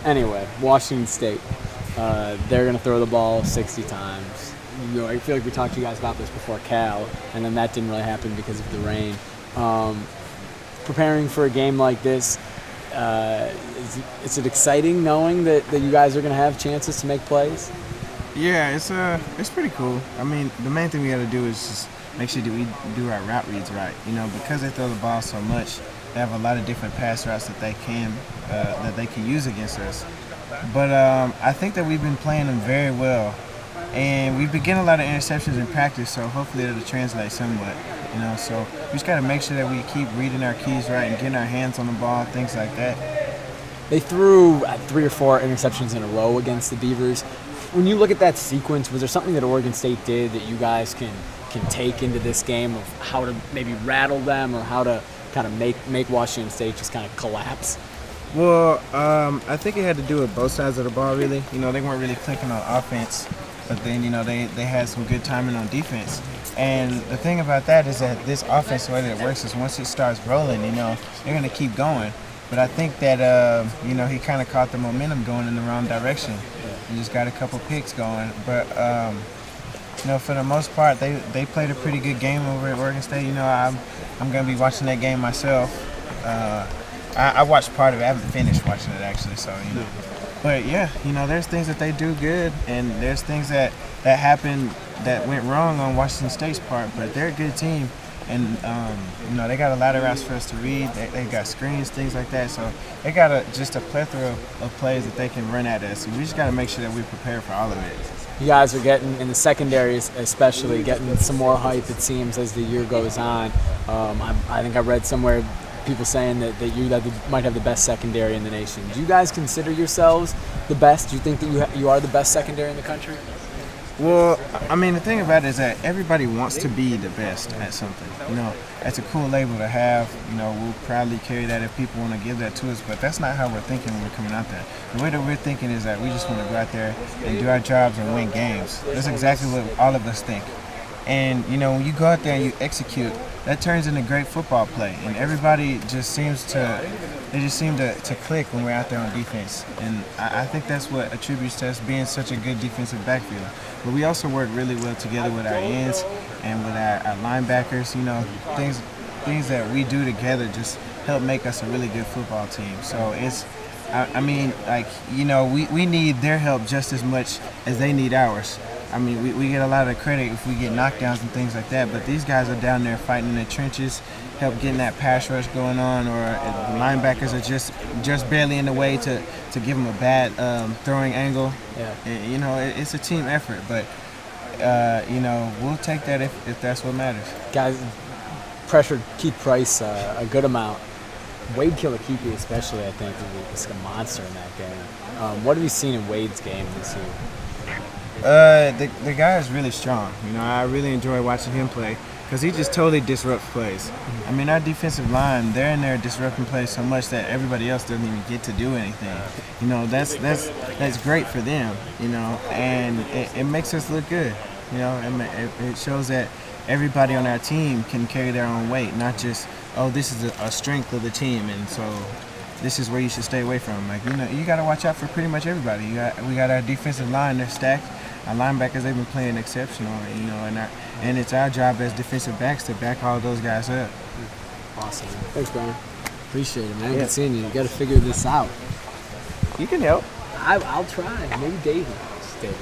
Anyway, Washington State, they're going to throw the ball 60 times. I feel like we talked to you guys about this before Cal, and then that didn't really happen because of the rain. Preparing for a game like this, is it exciting knowing that you guys are going to have chances to make plays? Yeah, it's pretty cool. I mean, the main thing we got to do is just make sure that we do our route reads right. Because they throw the ball so much, they have a lot of different pass routes that they can use against us. But I think that we've been playing them very well, and we've been getting a lot of interceptions in practice. So hopefully it'll translate somewhat. So we just got to make sure that we keep reading our keys right and getting our hands on the ball, things like that. They threw 3 or 4 interceptions in a row against the Beavers. When you look at that sequence, was there something that Oregon State did that you guys can take into this game of how to maybe rattle them or how to kind of make Washington State just kind of collapse? Well, I think it had to do with both sides of the ball, really. They weren't really clicking on offense, but then, they had some good timing on defense. And the thing about that is that this offense, the way that it works is once it starts rolling, they're going to keep going. But I think that, he kind of caught the momentum going in the wrong direction. He just got a couple picks going. But, for the most part, they played a pretty good game over at Oregon State. I'm going to be watching that game myself. I watched part of it. I haven't finished watching it, actually, so, But, yeah, there's things that they do good, and there's things that happened that went wrong on Washington State's part, but they're a good team. And, they got a lot of routes for us to read. They got screens, things like that. So they got just a plethora of plays that they can run at us. And we just got to make sure that we prepare for all of it. You guys are getting, in the secondaries especially, getting some more hype, it seems, as the year goes on. I think I read somewhere people saying that you might have the best secondary in the nation. Do you guys consider yourselves the best? Do you think that you are the best secondary in the country? Well, I mean, the thing about it is that everybody wants to be the best at something. That's a cool label to have. We'll proudly carry that if people want to give that to us, but that's not how we're thinking when we're coming out there. The way that we're thinking is that we just want to go out there and do our jobs and win games. That's exactly what all of us think. And, when you go out there and you execute, that turns into great football play. And everybody just seem to click when we're out there on defense. And I think that's what attributes to us being such a good defensive backfield. But we also work really well together with our ends and with our linebackers. Things that we do together just help make us a really good football team. So we need their help just as much as they need ours. We get a lot of credit if we get knockdowns and things like that, but these guys are down there fighting in the trenches, help getting that pass rush going on, or the linebackers are just barely in the way to give them a bad throwing angle. Yeah. And, it's a team effort, but, we'll take that if that's what matters. Guys, pressured Keith Price a good amount. Wade Killakeepie especially, I think, was a monster in that game. What have you seen in Wade's game this year? The guy is really strong. I really enjoy watching him play because he just totally disrupts plays. Our defensive line, they're in there disrupting plays so much that everybody else doesn't even get to do anything. That's great for them, and it makes us look good. It shows that everybody on our team can carry their own weight, not just, this is a strength of the team, and so this is where you should stay away from. You got to watch out for pretty much everybody. We got our defensive line, they're stacked. Our linebackers, they've been playing exceptional, and it's our job as defensive backs to back all those guys up. Awesome. Thanks, Brian. Appreciate it, man. Yeah. Good seeing you. You got to figure this out. You can help. I'll try. Maybe Dave will stay.